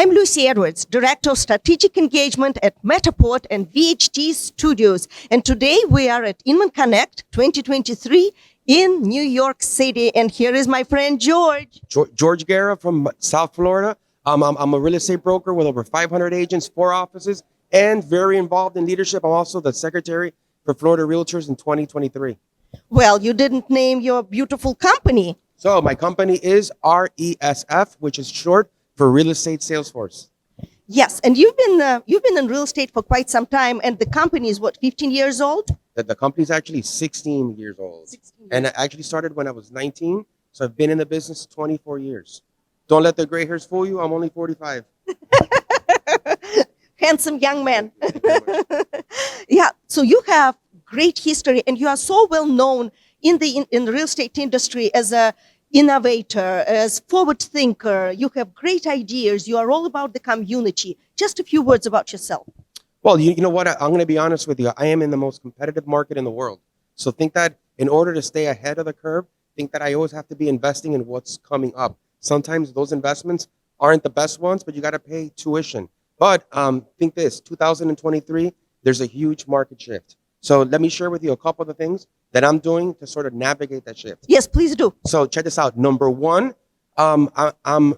I'm Lucy Edwards, Director of Strategic Engagement at Metaport and VHT Studios. And today we are at Inman Connect 2023 in New York City. And here is my friend George. Jorge Guerra from South Florida. I'm a real estate broker with over 500 agents, 4 offices, and very involved in leadership. I'm also the secretary for Florida Realtors in 2023. Well, you didn't name your beautiful company. So my company is RESF, which is short for Real Estate Salesforce. Yes, and you've been in real estate for quite some time, and the company is what, 15 years old? The company is actually 16 years old. 16 years. And I actually started when I was 19, so I've been in the business 24 years. Don't let the gray hairs fool you. I'm only 45. Handsome young man. Yeah, so you have great history, and you are so well known in the real estate industry as a innovator, as forward thinker. You have great ideas. You are all about the community. Just a few words about yourself. Well, you know what? I'm going to be honest with you. I am in the most competitive market in the world. So think that in order to stay ahead of the curve, think that I always have to be investing in what's coming up. Sometimes those investments aren't the best ones, but you got to pay tuition. But think this, 2023, there's a huge market shift. So let me share with you a couple of the things that I'm doing to sort of navigate that shift. Yes, please do. So check this out. Number one, I'm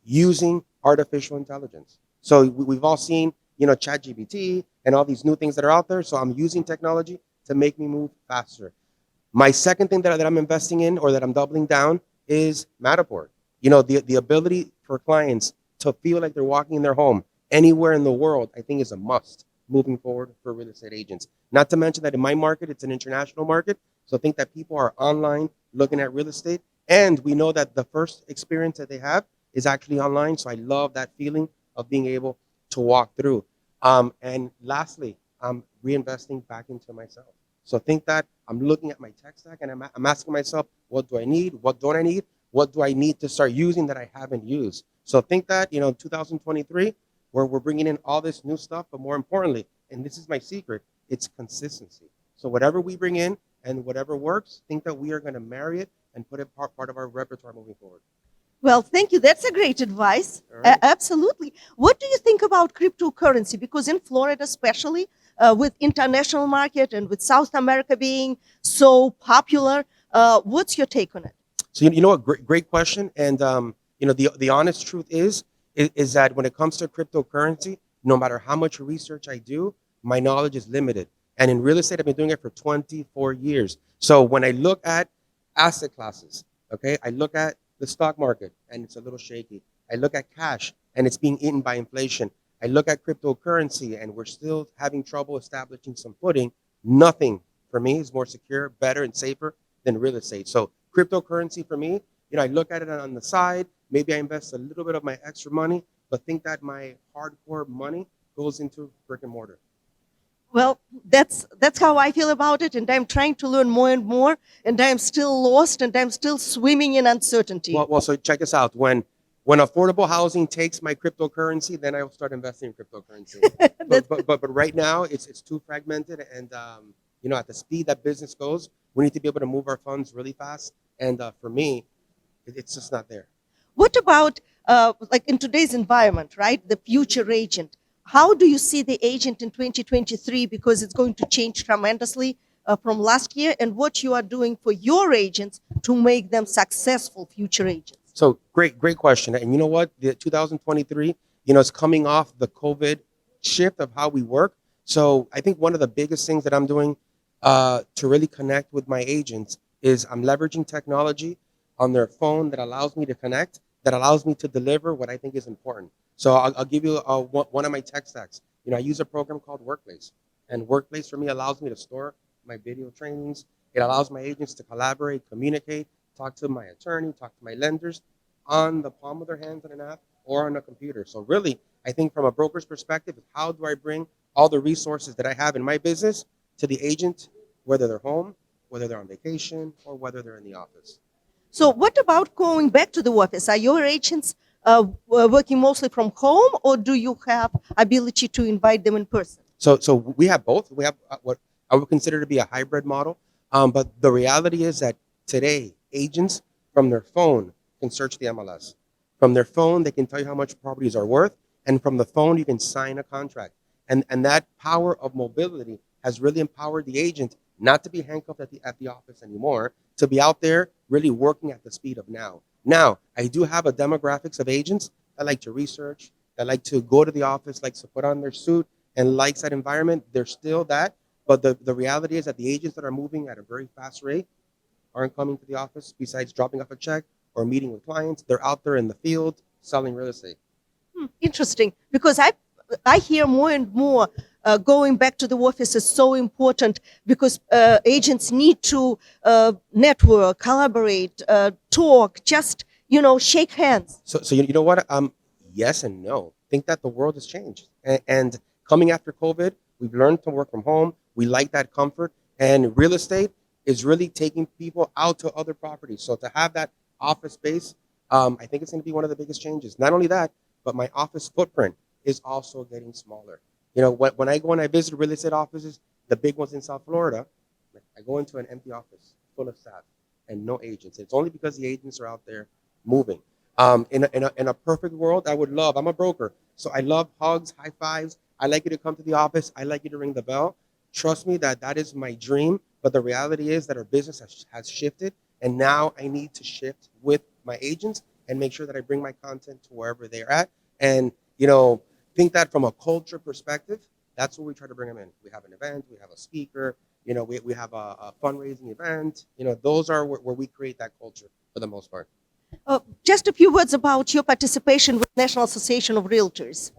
using artificial intelligence. So we've all seen, ChatGPT and all these new things that are out there. So I'm using technology to make me move faster. My second thing that I'm investing in, or that I'm doubling down, is Matterport. The ability for clients to feel like they're walking in their home anywhere in the world, I think is a must moving forward for real estate agents. Not to mention that in my market, it's an international market. So think that people are online looking at real estate. And we know that the first experience that they have is actually online. So I love that feeling of being able to walk through. And lastly, I'm reinvesting back into myself. So think that I'm looking at my tech stack and I'm asking myself, what do I need? What don't I need? What do I need to start using that I haven't used? So think that, 2023, where we're bringing in all this new stuff, but more importantly, and this is my secret, it's consistency. So whatever we bring in and whatever works, think that we are going to marry it and put it part of our repertoire moving forward. Well, thank you. That's a great advice. Right. Absolutely. What do you think about cryptocurrency? Because in Florida, especially with international market and with South America being so popular, what's your take on it? So you know what, great question. And the honest truth is that when it comes to cryptocurrency, no matter how much research I do, my knowledge is limited. And in real estate, I've been doing it for 24 years. So when I look at asset classes, okay, I look at the stock market and it's a little shaky. I look at cash and it's being eaten by inflation. I look at cryptocurrency and we're still having trouble establishing some footing. Nothing for me is more secure, better, and safer than real estate. So cryptocurrency for me, I look at it on the side. Maybe I invest a little bit of my extra money, but think that my hardcore money goes into brick and mortar. Well, that's how I feel about it, and I'm trying to learn more and more, and I'm still lost, and I'm still swimming in uncertainty. Well, so check this out. When affordable housing takes my cryptocurrency, then I will start investing in cryptocurrency. but right now, it's too fragmented, and at the speed that business goes, we need to be able to move our funds really fast. And for me, it's just not there. What about like in today's environment, right? The future agent. How do you see the agent in 2023? Because it's going to change tremendously from last year, and what you are doing for your agents to make them successful future agents. So great question. And you know what? The 2023, it's coming off the COVID shift of how we work. So I think one of the biggest things that I'm doing to really connect with my agents is I'm leveraging technology on their phone that allows me to connect, that allows me to deliver what I think is important. So I'll give you one of my tech stacks. I use a program called Workplace. And Workplace for me allows me to store my video trainings. It allows my agents to collaborate, communicate, talk to my attorney, talk to my lenders on the palm of their hands on an app or on a computer. So really, I think from a broker's perspective, how do I bring all the resources that I have in my business to the agent, whether they're home, whether they're on vacation, or whether they're in the office? So what about going back to the office? Are your agents working mostly from home, or do you have ability to invite them in person? So we have both. We have what I would consider to be a hybrid model. But the reality is that today, agents from their phone can search the MLS. From their phone, they can tell you how much properties are worth. And from the phone, you can sign a contract. And that power of mobility has really empowered the agent not to be handcuffed at the office anymore, to be out there really working at the speed of now. Now, I do have a demographics of agents that like to research, that like to go to the office, likes to put on their suit and likes that environment. There's still that. But the reality is that the agents that are moving at a very fast rate aren't coming to the office besides dropping off a check or meeting with clients. They're out there in the field selling real estate. Interesting, because I hear more and more going back to the office is so important because agents need to network, collaborate, talk, just shake hands. So you know what? Yes and no. Think that the world has changed, and coming after COVID, we've learned to work from home. We like that comfort, and real estate is really taking people out to other properties. So to have that office space, I think it's going to be one of the biggest changes. Not only that, but my office footprint is also getting smaller. When I go and I visit real estate offices, the big ones in South Florida, I go into an empty office full of staff and no agents. It's only because the agents are out there moving. In a perfect world, I'm a broker, so I love hugs, high fives. I like you to come to the office. I like you to ring the bell. Trust me that is my dream. But the reality is that our business has shifted, and now I need to shift with my agents and make sure that I bring my content to wherever they're at. And, think that from a culture perspective, that's what we try to bring them in. We have an event, we have a speaker, we have a fundraising event. Those are where we create that culture for the most part. Just a few words about your participation with National Association of Realtors.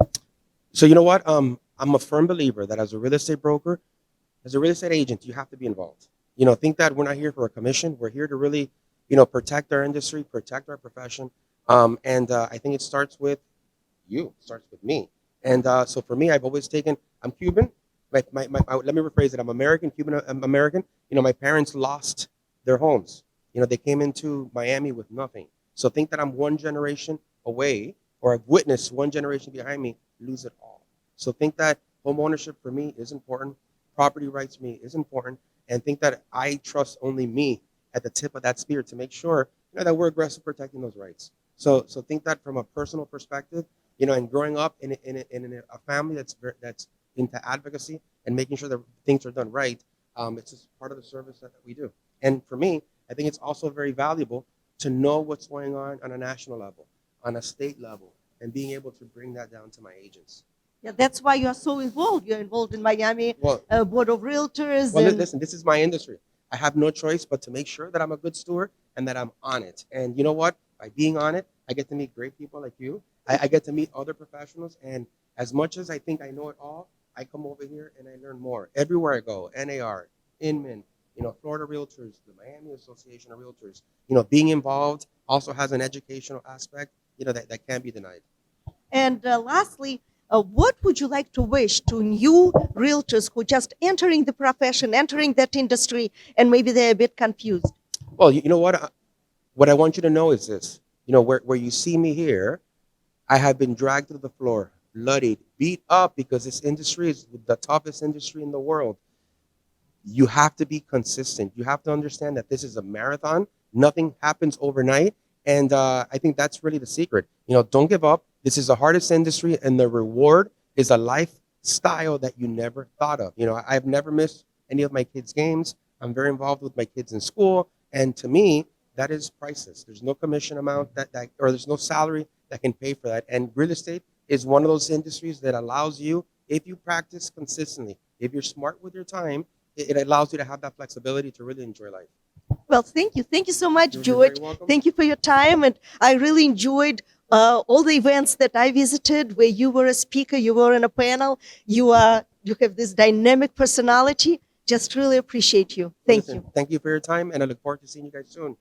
So you know what? I'm a firm believer that as a real estate broker, as a real estate agent, you have to be involved. Think that we're not here for a commission. We're here to really, protect our industry, protect our profession. And I think it starts with you, it starts with me. And so for me, I've always I'm Cuban. Let me rephrase it. I'm American, Cuban American. My parents lost their homes. They came into Miami with nothing. So think that I'm one generation away, or I've witnessed one generation behind me lose it all. So think that home ownership for me is important. Property rights for me is important. And think that I trust only me at the tip of that spear to make sure that we're aggressive protecting those rights. So think that from a personal perspective, and growing up in a family that's into advocacy and making sure that things are done right, it's just part of the service that we do. And for me, I think it's also very valuable to know what's going on a national level, on a state level, and being able to bring that down to my agents. Yeah, that's why you are so involved. You're involved in Miami Board of Realtors. Well, listen, this is my industry. I have no choice but to make sure that I'm a good steward and that I'm on it. And you know what? By being on it, I get to meet great people like you. I get to meet other professionals. And as much as I think I know it all, I come over here and I learn more. Everywhere I go, NAR, Inman, Florida Realtors, the Miami Association of Realtors, being involved also has an educational aspect, that can't be denied. And lastly, what would you like to wish to new realtors who are just entering the profession, entering that industry, and maybe they're a bit confused? Well, you know what? What I want you to know is this. Where you see me here, I have been dragged to the floor, bloodied, beat up, because this industry is the toughest industry in the world. You have to be consistent. You have to understand that this is a marathon. Nothing happens overnight. And I think that's really the secret. Don't give up. This is the hardest industry, and the reward is a lifestyle that you never thought of. I've never missed any of my kids' games. I'm very involved with my kids in school. And to me, that is priceless. There's no commission amount or there's no salary that can pay for that. And real estate is one of those industries that allows you, if you practice consistently, if you're smart with your time, it allows you to have that flexibility to really enjoy life. Well, thank you. Thank you so much, You're George. very welcome. Thank you for your time. And I really enjoyed all the events that I visited where you were a speaker, you were in a panel, you have this dynamic personality. Just really appreciate you. Thank you. Thank you for your time, and I look forward to seeing you guys soon.